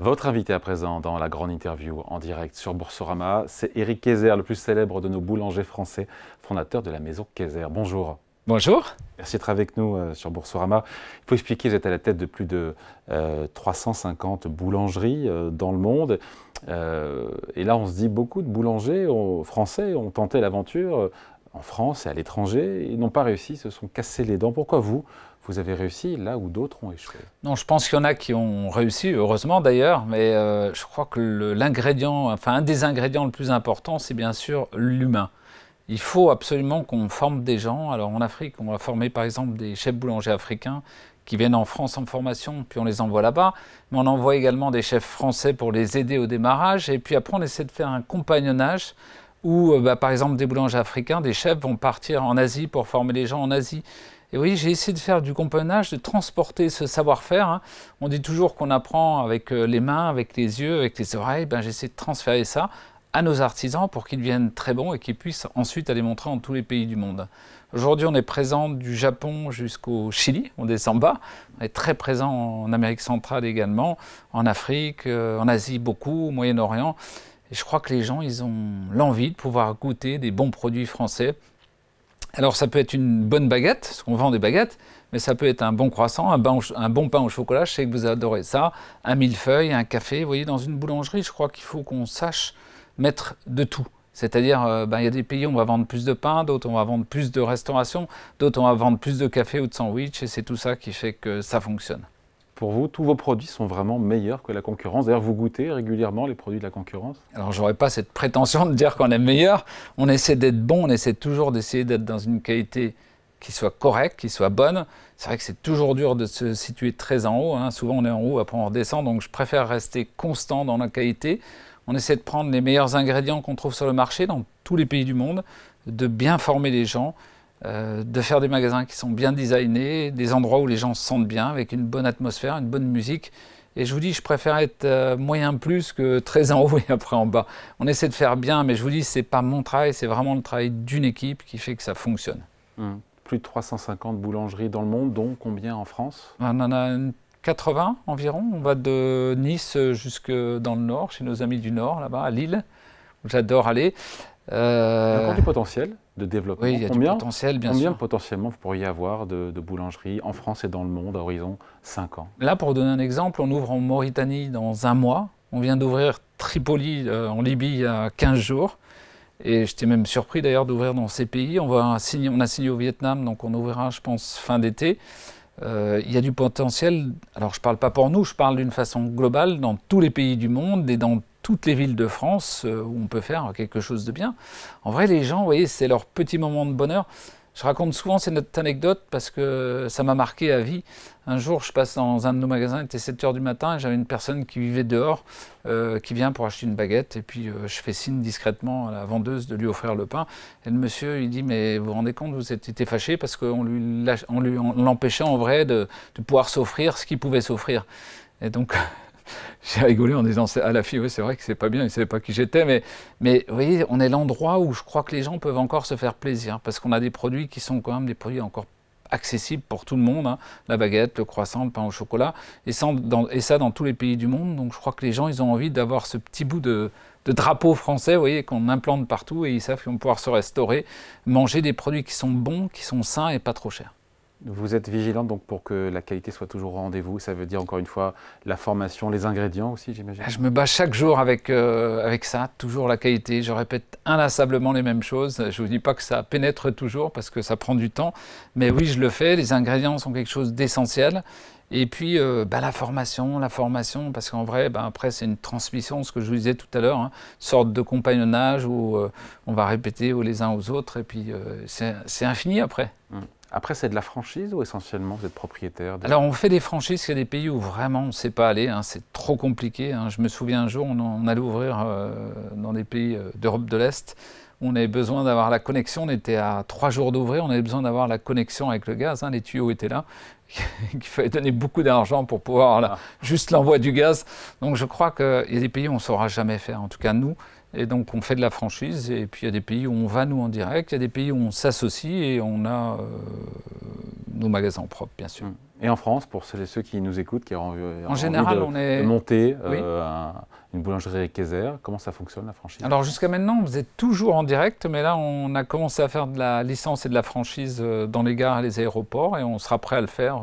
Votre invité à présent dans la grande interview en direct sur Boursorama, c'est Éric Kayser, le plus célèbre de nos boulangers français, fondateur de la maison Kayser. Bonjour. Bonjour. Merci d'être avec nous sur Boursorama. Il faut expliquer, vous êtes à la tête de plus de 350 boulangeries dans le monde. Et là, on se dit, beaucoup de boulangers français ont tenté l'aventure en France et à l'étranger. Ils n'ont pas réussi, se sont cassés les dents. Pourquoi vous avez réussi là où d'autres ont échoué? Non, je pense qu'il y en a qui ont réussi, heureusement d'ailleurs, mais je crois que un des ingrédients le plus important, c'est bien sûr l'humain. Il faut absolument qu'on forme des gens. Alors en Afrique, on va former par exemple des chefs boulangers africains qui viennent en France en formation, puis on les envoie là-bas. Mais on envoie également des chefs français pour les aider au démarrage. Et puis après, on essaie de faire un compagnonnage où, par exemple, des boulangers africains, des chefs vont partir en Asie pour former les gens en Asie. Et oui, j'ai essayé de faire du compagnonnage, de transporter ce savoir-faire. On dit toujours qu'on apprend avec les mains, avec les yeux, avec les oreilles. J'essaie de transférer ça à nos artisans pour qu'ils deviennent très bons et qu'ils puissent ensuite aller montrer dans tous les pays du monde. Aujourd'hui, on est présent du Japon jusqu'au Chili, on descend bas. On est très présent en Amérique centrale également, en Afrique, en Asie beaucoup, au Moyen-Orient. Et je crois que les gens, ils ont l'envie de pouvoir goûter des bons produits français. Alors ça peut être une bonne baguette, parce qu'on vend des baguettes, mais ça peut être un bon croissant, un bon pain au chocolat, je sais que vous adorez ça, un millefeuille, un café. Vous voyez, dans une boulangerie, je crois qu'il faut qu'on sache mettre de tout. C'est-à-dire, il y a des pays où on va vendre plus de pain, d'autres on va vendre plus de restauration, d'autres on va vendre plus de café ou de sandwich, et c'est tout ça qui fait que ça fonctionne. Pour vous, tous vos produits sont vraiment meilleurs que la concurrence. D'ailleurs, vous goûtez régulièrement les produits de la concurrence? Alors, j'aurais pas cette prétention de dire qu'on est meilleur. On essaie d'être bon, on essaie toujours d'essayer d'être dans une qualité qui soit correcte, qui soit bonne. C'est vrai que c'est toujours dur de se situer très en haut. Souvent, on est en haut, après on redescend. Donc, je préfère rester constant dans la qualité. On essaie de prendre les meilleurs ingrédients qu'on trouve sur le marché dans tous les pays du monde, de bien former les gens, de faire des magasins qui sont bien designés, des endroits où les gens se sentent bien, avec une bonne atmosphère, une bonne musique. Et je vous dis, je préfère être moyen plus que très en haut et après en bas. On essaie de faire bien, mais je vous dis, c'est pas mon travail, c'est vraiment le travail d'une équipe qui fait que ça fonctionne. Plus de 350 boulangeries dans le monde, dont combien en France? On en a 80 environ. On va de Nice jusque dans le nord, chez nos amis du nord, là-bas, à Lille, où j'adore aller. Il y a encore du potentiel de développement. Oui, il y a du potentiel, bien sûr. Combien potentiellement vous pourriez avoir de boulangeries en France et dans le monde à horizon 5 ans? Là, pour vous donner un exemple, on ouvre en Mauritanie dans un mois. On vient d'ouvrir Tripoli en Libye il y a 15 jours. Et j'étais même surpris d'ailleurs d'ouvrir dans ces pays. On a signé au Vietnam, donc on ouvrira, je pense, fin d'été. Il y a du potentiel. Alors, je ne parle pas pour nous, je parle d'une façon globale dans tous les pays du monde et dans toutes les villes de France où on peut faire quelque chose de bien. En vrai, les gens, vous voyez, c'est leur petit moment de bonheur. Je raconte souvent cette anecdote parce que ça m'a marqué à vie. Un jour, je passe dans un de nos magasins, il était 7 h du matin, et j'avais une personne qui vivait dehors, qui vient pour acheter une baguette, et puis je fais signe discrètement à la vendeuse de lui offrir le pain. Et le monsieur, il dit, mais vous vous rendez compte, vous étiez fâché parce qu'on l'empêchait en vrai de pouvoir s'offrir ce qu'il pouvait s'offrir. Et donc... J'ai rigolé en disant à la fille, oui, c'est vrai que c'est pas bien, il ne savait pas qui j'étais, mais vous voyez, on est l'endroit où je crois que les gens peuvent encore se faire plaisir, parce qu'on a des produits qui sont quand même des produits encore accessibles pour tout le monde, la baguette, le croissant, le pain au chocolat, et ça dans tous les pays du monde. Donc je crois que les gens, ils ont envie d'avoir ce petit bout de drapeau français, vous voyez, qu'on implante partout, et ils savent qu'ils vont pouvoir se restaurer, manger des produits qui sont bons, qui sont sains et pas trop chers. Vous êtes vigilante donc pour que la qualité soit toujours au rendez-vous. Ça veut dire encore une fois la formation, les ingrédients aussi, j'imagine. Je me bats chaque jour avec ça, toujours la qualité. Je répète inlassablement les mêmes choses. Je ne vous dis pas que ça pénètre toujours parce que ça prend du temps. Mais oui, je le fais. Les ingrédients sont quelque chose d'essentiel. Et puis la formation, parce qu'en vrai, après c'est une transmission, ce que je vous disais tout à l'heure, une sorte de compagnonnage où on va répéter les uns aux autres. Et puis c'est infini après. Après, c'est de la franchise ou essentiellement vous êtes propriétaire Alors, on fait des franchises, il y a des pays où vraiment on ne sait pas aller, c'est trop compliqué. Je me souviens un jour, on allait ouvrir dans des pays d'Europe de l'Est, on avait besoin d'avoir la connexion, on était à 3 jours d'ouvrir, on avait besoin d'avoir la connexion avec le gaz, les tuyaux étaient là, qu'il fallait donner beaucoup d'argent pour pouvoir juste l'envoi du gaz. Donc, je crois qu'il y a des pays où on ne saura jamais faire, en tout cas nous. Et donc on fait de la franchise, et puis il y a des pays où on va nous en direct, il y a des pays où on s'associe et on a nos magasins propres, bien sûr. Et en France, pour ceux qui nous écoutent, qui ont en général, de monter une boulangerie Kayser, comment ça fonctionne la franchise? Alors jusqu'à maintenant, vous êtes toujours en direct, mais là, on a commencé à faire de la licence et de la franchise dans les gares et les aéroports, et on sera prêt à le faire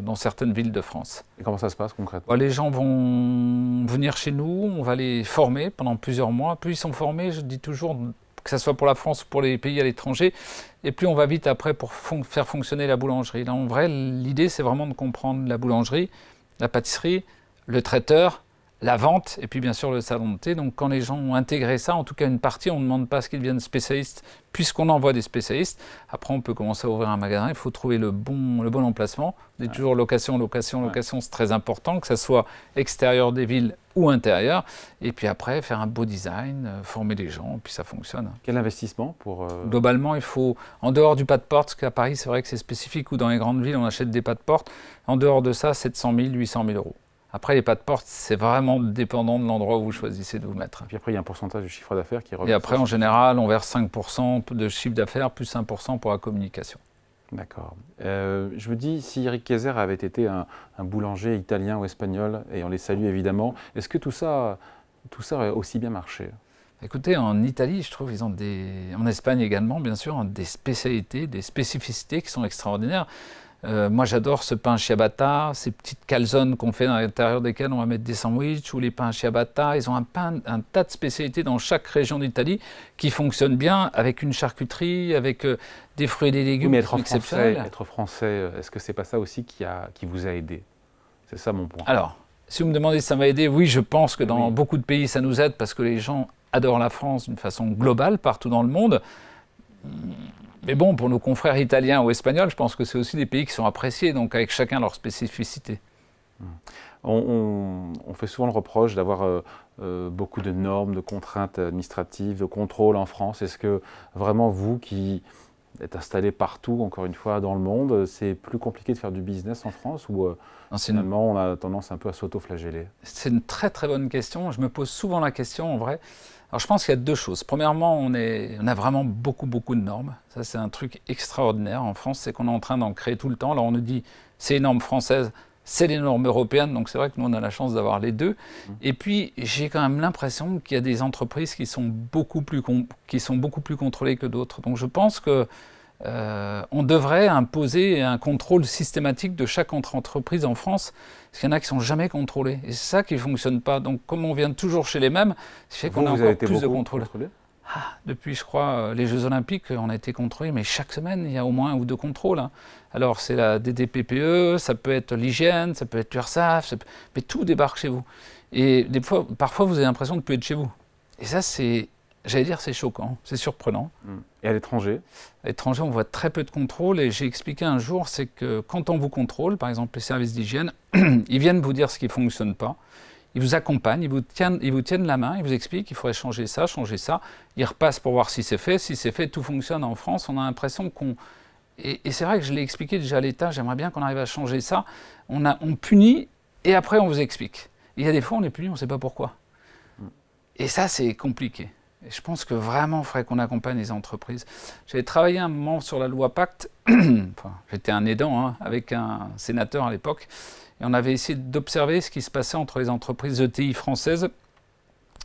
dans certaines villes de France. Et comment ça se passe concrètement? Les gens vont venir chez nous, on va les former pendant plusieurs mois. Plus ils sont formés, je dis toujours, que ce soit pour la France ou pour les pays à l'étranger, et plus on va vite après pour faire fonctionner la boulangerie. Là, en vrai, l'idée, c'est vraiment de comprendre la boulangerie, la pâtisserie, le traiteur, la vente, et puis bien sûr le salon de thé. Donc quand les gens ont intégré ça, en tout cas une partie, on ne demande pas à ce qu'ils deviennent spécialistes, puisqu'on envoie des spécialistes. Après, on peut commencer à ouvrir un magasin, il faut trouver le bon emplacement. On dit toujours location, c'est très important, que ça soit extérieur des villes ou intérieur. Et puis après, faire un beau design, former les gens, puis ça fonctionne. Quel investissement pour... Globalement, il faut, en dehors du pas de porte, parce qu'à Paris, c'est vrai que c'est spécifique, ou dans les grandes villes, on achète des pas de porte. En dehors de ça, 700 000, 800 000 euros. Après, les pas de porte, c'est vraiment dépendant de l'endroit où vous choisissez de vous mettre. Et puis après, il y a un pourcentage du chiffre d'affaires qui revient. Et après, en général, on verse 5% de chiffre d'affaires, plus 1% pour la communication. D'accord. Je me dis, si Eric Kayser avait été un boulanger italien ou espagnol, et on les salue évidemment, est-ce que tout ça aurait aussi bien marché? Écoutez, en Italie, je trouve, ils ont en Espagne également, bien sûr, des spécialités, des spécificités qui sont extraordinaires. Moi, j'adore ce pain ciabatta, ces petites calzones qu'on fait à l'intérieur desquelles on va mettre des sandwichs, ou les pains ciabatta. Ils ont un tas de spécialités dans chaque région d'Italie qui fonctionnent bien, avec une charcuterie, avec des fruits et des légumes. Oui, mais être français, est-ce que c'est pas ça aussi qui vous a aidé? C'est ça mon point. Alors, si vous me demandez si ça m'a aidé, oui, je pense que dans beaucoup de pays, ça nous aide parce que les gens adorent la France d'une façon globale, partout dans le monde. Mais bon, pour nos confrères italiens ou espagnols, je pense que c'est aussi des pays qui sont appréciés, donc avec chacun leur spécificité. On fait souvent le reproche d'avoir beaucoup de normes, de contraintes administratives, de contrôles en France. Est-ce que vraiment vous qui êtes installé partout, encore une fois, dans le monde, c'est plus compliqué de faire du business en France ou finalement on a tendance un peu à s'auto-flageller? C'est une très très bonne question. Je me pose souvent la question en vrai. Alors je pense qu'il y a deux choses. Premièrement, on a vraiment beaucoup de normes. Ça c'est un truc extraordinaire en France, c'est qu'on est en train d'en créer tout le temps. Alors on nous dit c'est les normes françaises, c'est les normes européennes, donc c'est vrai que nous on a la chance d'avoir les deux. Et puis j'ai quand même l'impression qu'il y a des entreprises qui sont beaucoup plus contrôlées que d'autres. Donc je pense que on devrait imposer un contrôle systématique de chaque entreprise en France, parce qu'il y en a qui ne sont jamais contrôlés. Et c'est ça qui ne fonctionne pas. Donc comme on vient toujours chez les mêmes, ça fait qu'on a encore plus de contrôle. Depuis, je crois, les Jeux Olympiques, on a été contrôlés, mais chaque semaine, il y a au moins un ou deux contrôles. Alors c'est la DDPPE, ça peut être l'hygiène, ça peut être l'URSSAF, mais tout débarque chez vous. Et parfois, vous avez l'impression de ne plus être chez vous. Et ça, j'allais dire, c'est choquant, c'est surprenant. Et à l'étranger? À l'étranger, on voit très peu de contrôle. Et j'ai expliqué un jour, c'est que quand on vous contrôle, par exemple les services d'hygiène, ils viennent vous dire ce qui ne fonctionne pas. Ils vous accompagnent, ils vous tiennent la main, ils vous expliquent qu'il faudrait changer ça, changer ça. Ils repassent pour voir si c'est fait. Si c'est fait, tout fonctionne. En France, on a l'impression qu'on... Et c'est vrai que je l'ai expliqué déjà à l'État, j'aimerais bien qu'on arrive à changer ça. On punit et après on vous explique. Il y a des fois, on est puni, on ne sait pas pourquoi. Et ça, c'est compliqué. Et je pense que vraiment, il faudrait qu'on accompagne les entreprises. J'avais travaillé un moment sur la loi Pacte. Enfin, j'étais un aidant avec un sénateur à l'époque. Et on avait essayé d'observer ce qui se passait entre les entreprises ETI françaises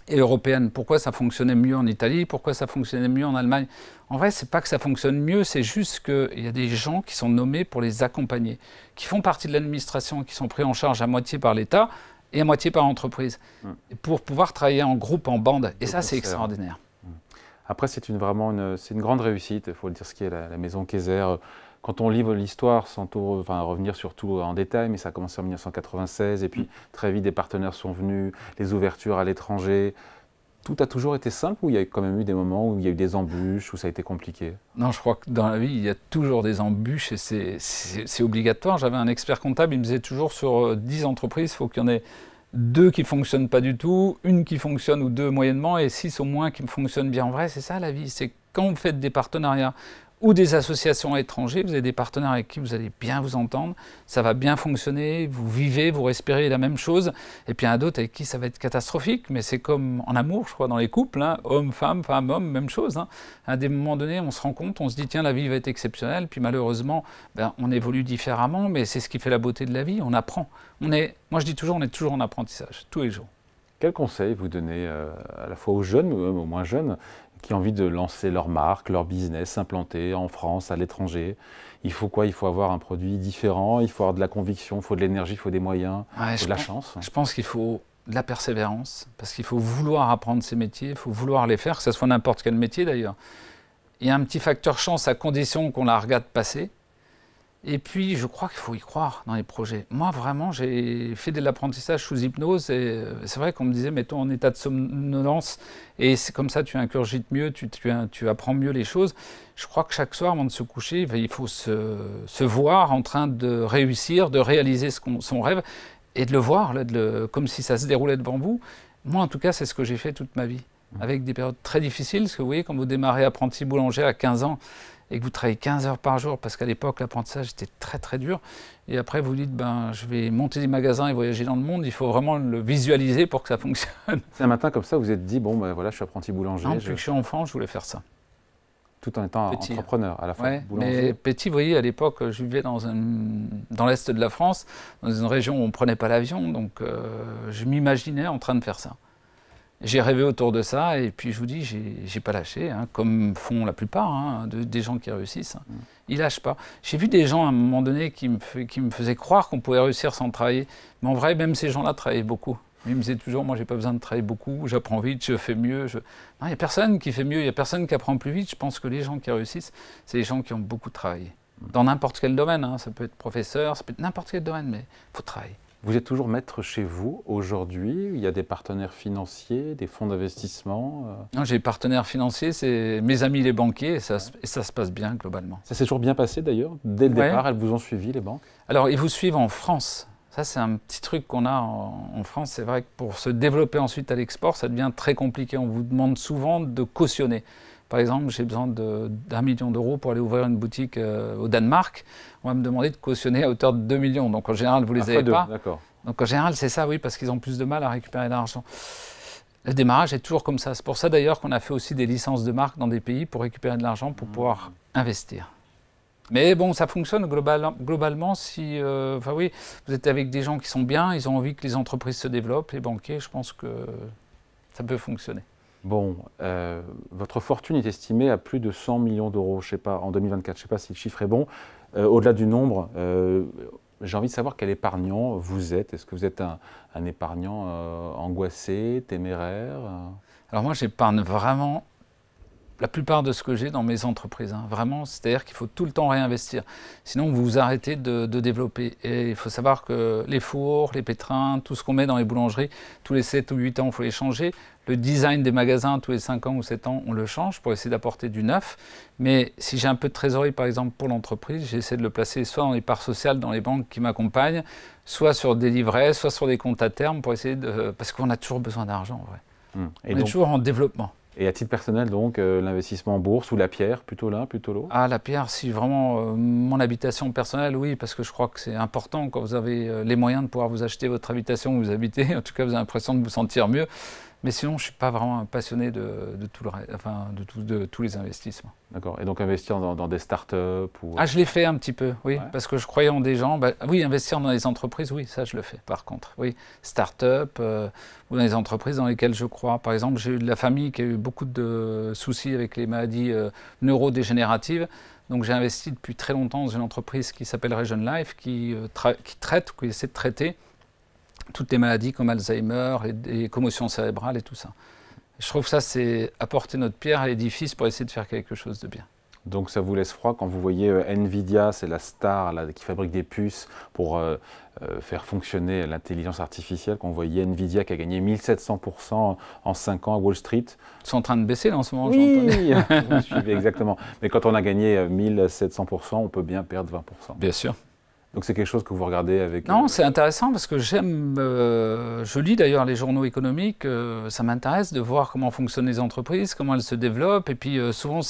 et européennes. Pourquoi ça fonctionnait mieux en Italie? Pourquoi ça fonctionnait mieux en Allemagne? En vrai, ce n'est pas que ça fonctionne mieux, c'est juste qu'il y a des gens qui sont nommés pour les accompagner, qui font partie de l'administration, qui sont pris en charge à moitié par l'État et à moitié par l'entreprise, pour pouvoir travailler en groupe, en bande. Et ça, c'est extraordinaire. Après, c'est une grande réussite, il faut le dire, ce qui est la maison Kayser. Quand on livre l'histoire, sans revenir surtout en détail, mais ça a commencé en 1996, et puis très vite des partenaires sont venus, les ouvertures à l'étranger. Tout a toujours été simple ou il y a quand même eu des moments où il y a eu des embûches, où ça a été compliqué? Non, je crois que dans la vie, il y a toujours des embûches et c'est obligatoire. J'avais un expert comptable, il me disait toujours sur 10 entreprises, il faut qu'il y en ait 2 qui ne fonctionnent pas du tout, 1 qui fonctionne ou 2 moyennement et 6 au moins qui fonctionnent bien. En vrai, c'est ça la vie. C'est quand vous faites des partenariats ou des associations à l'étranger, vous avez des partenaires avec qui vous allez bien vous entendre, ça va bien fonctionner, vous vivez, vous respirez la même chose, et puis il y en a d'autres avec qui ça va être catastrophique, mais c'est comme en amour, je crois, dans les couples, hein, homme-femme, femme-homme, même chose. Hein. À des moments donnés, on se rend compte, on se dit, tiens, la vie va être exceptionnelle, puis malheureusement, ben, on évolue différemment, mais c'est ce qui fait la beauté de la vie, on apprend. Moi je dis toujours, on est toujours en apprentissage, tous les jours. Quel conseil vous donnez à la fois aux jeunes, ou même aux moins jeunes, qui ont envie de lancer leur marque, leur business, s'implanter en France, à l'étranger? Il faut quoi? Il faut avoir un produit différent, il faut avoir de la conviction, il faut de l'énergie, il faut des moyens, il faut de la chance. Je pense qu'il faut de la persévérance, parce qu'il faut vouloir apprendre ces métiers, il faut vouloir les faire, que ce soit n'importe quel métier d'ailleurs. Il y a un petit facteur chance à condition qu'on la regarde passer. Et puis, je crois qu'il faut y croire dans les projets. Moi, vraiment, j'ai fait de l'apprentissage sous hypnose et c'est vrai qu'on me disait, mets-toi en état de somnolence et c'est comme ça, tu ingurgites mieux, tu apprends mieux les choses. Je crois que chaque soir, avant de se coucher, il faut se voir en train de réussir, de réaliser son rêve et de le voir, là, comme si ça se déroulait devant vous. Moi, en tout cas, c'est ce que j'ai fait toute ma vie, avec des périodes très difficiles. Parce que vous voyez, quand vous démarrez apprenti boulanger à 15 ans, et que vous travaillez 15 heures par jour, parce qu'à l'époque, l'apprentissage était très très dur, et après vous dites, ben, je vais monter des magasins et voyager dans le monde, il faut vraiment le visualiser pour que ça fonctionne. C'est un matin comme ça, vous vous êtes dit, bon, ben voilà, je suis apprenti boulanger. Non, depuis que je suis enfant, je voulais faire ça. Tout en étant petit, entrepreneur, à la fois boulanger. Mais petit, vous voyez, à l'époque, je vivais dans l'est de la France, dans une région où on ne prenait pas l'avion, donc je m'imaginais en train de faire ça. J'ai rêvé autour de ça et puis je vous dis, j'ai pas lâché, hein, comme font la plupart hein, des gens qui réussissent. Ils lâchent pas. J'ai vu des gens à un moment donné qui me faisaient croire qu'on pouvait réussir sans travailler. Mais en vrai, même ces gens-là travaillaient beaucoup. Ils me disaient toujours, moi j'ai pas besoin de travailler beaucoup, j'apprends vite, je fais mieux. Non, il n'y a personne qui fait mieux, il n'y a personne qui apprend plus vite. Je pense que les gens qui réussissent, c'est les gens qui ont beaucoup travaillé. Dans n'importe quel domaine, hein. Ça peut être professeur, ça peut être n'importe quel domaine, mais il faut travailler. Vous êtes toujours maître chez vous aujourd'hui? Il y a des partenaires financiers, des fonds d'investissement? Non, j'ai des partenaires financiers, c'est mes amis les banquiers, et ça se passe bien globalement. Ça s'est toujours bien passé d'ailleurs? Dès le départ, elles vous ont suivi, les banques? Alors, ils vous suivent en France. Ça, c'est un petit truc qu'on a en France. C'est vrai que pour se développer ensuite à l'export, ça devient très compliqué. On vous demande souvent de cautionner. Par exemple, j'ai besoin d'1 million d'euros pour aller ouvrir une boutique au Danemark. On va me demander de cautionner à hauteur de 2 millions. Donc en général, vous ne les avez pas. Donc en général, c'est ça, oui, parce qu'ils ont plus de mal à récupérer l'argent. Le démarrage est toujours comme ça. C'est pour ça d'ailleurs qu'on a fait aussi des licences de marque dans des pays pour récupérer de l'argent pour pouvoir investir. Mais bon, ça fonctionne globalement si enfin oui, vous êtes avec des gens qui sont bien, ils ont envie que les entreprises se développent, les banquiers, je pense que ça peut fonctionner. Bon, votre fortune est estimée à plus de 100 millions d'euros, je sais pas, en 2024. Je ne sais pas si le chiffre est bon. Au-delà du nombre, j'ai envie de savoir quel épargnant vous êtes. Est-ce que vous êtes un épargnant angoissé, téméraire? Alors moi, j'épargne vraiment la plupart de ce que j'ai dans mes entreprises. Hein. Vraiment, c'est-à-dire qu'il faut tout le temps réinvestir. Sinon, vous vous arrêtez de développer. Et il faut savoir que les fours, les pétrins, tout ce qu'on met dans les boulangeries, tous les 7 ou 8 ans, il faut les changer. Le design des magasins, tous les 5 ans ou 7 ans, on le change pour essayer d'apporter du neuf. Mais si j'ai un peu de trésorerie, par exemple, pour l'entreprise, j'essaie de le placer soit dans les parts sociales, dans les banques qui m'accompagnent, soit sur des livrets, soit sur des comptes à terme, pour essayer de... parce qu'on a toujours besoin d'argent, en vrai. Et on est toujours en développement. Et à titre personnel, donc, l'investissement en bourse ou la pierre, plutôt l'un, plutôt l'autre? Ah, la pierre, si vraiment mon habitation personnelle, oui, parce que je crois que c'est important quand vous avez les moyens de pouvoir vous acheter votre habitation où vous habitez. En tout cas, vous avez l'impression de vous sentir mieux. Mais sinon, je ne suis pas vraiment un passionné de tous les investissements. D'accord. Et donc investir dans des startups ou... Ah, je l'ai fait un petit peu, oui, parce que je croyais en des gens. Bah, oui, investir dans les entreprises, oui, ça je le fais par contre. Oui, startups ou dans les entreprises dans lesquelles je crois. Par exemple, j'ai eu de la famille qui a eu beaucoup de soucis avec les maladies neurodégénératives. Donc j'ai investi depuis très longtemps dans une entreprise qui s'appelle Region Life, qui essaie de traiter toutes les maladies comme Alzheimer, les commotions cérébrales et tout ça. Je trouve que ça, c'est apporter notre pierre à l'édifice pour essayer de faire quelque chose de bien. Donc ça vous laisse froid quand vous voyez Nvidia, c'est la star là, qui fabrique des puces pour faire fonctionner l'intelligence artificielle, quand vous voyez Nvidia qui a gagné 1700% en 5 ans à Wall Street. Ils sont en train de baisser là, en ce moment, oui, vous suivez exactement. Mais quand on a gagné 1700%, on peut bien perdre 20%. Bien sûr. Donc c'est quelque chose que vous regardez avec... Non, c'est intéressant parce que j'aime, je lis d'ailleurs les journaux économiques, ça m'intéresse de voir comment fonctionnent les entreprises, comment elles se développent, et puis souvent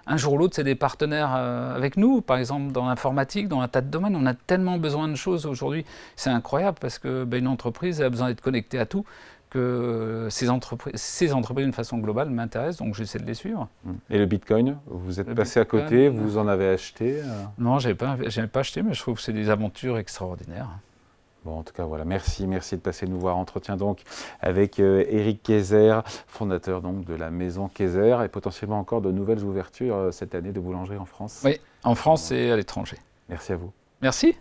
un jour ou l'autre c'est des partenaires avec nous, par exemple dans l'informatique, dans un tas de domaines, on a tellement besoin de choses aujourd'hui, c'est incroyable parce que une entreprise a besoin d'être connectée à tout, que ces entreprises d'une façon globale m'intéressent, donc j'essaie de les suivre. Et le Bitcoin, vous êtes passé à côté, vous en avez acheté Non, je n'ai pas acheté, mais je trouve que c'est des aventures extraordinaires. Bon, en tout cas, voilà, merci de passer nous voir. Entretien donc avec Éric Kayser, fondateur donc de la maison Kayser, et potentiellement encore de nouvelles ouvertures cette année de boulangerie en France. Oui, en France et à l'étranger. Merci à vous. Merci.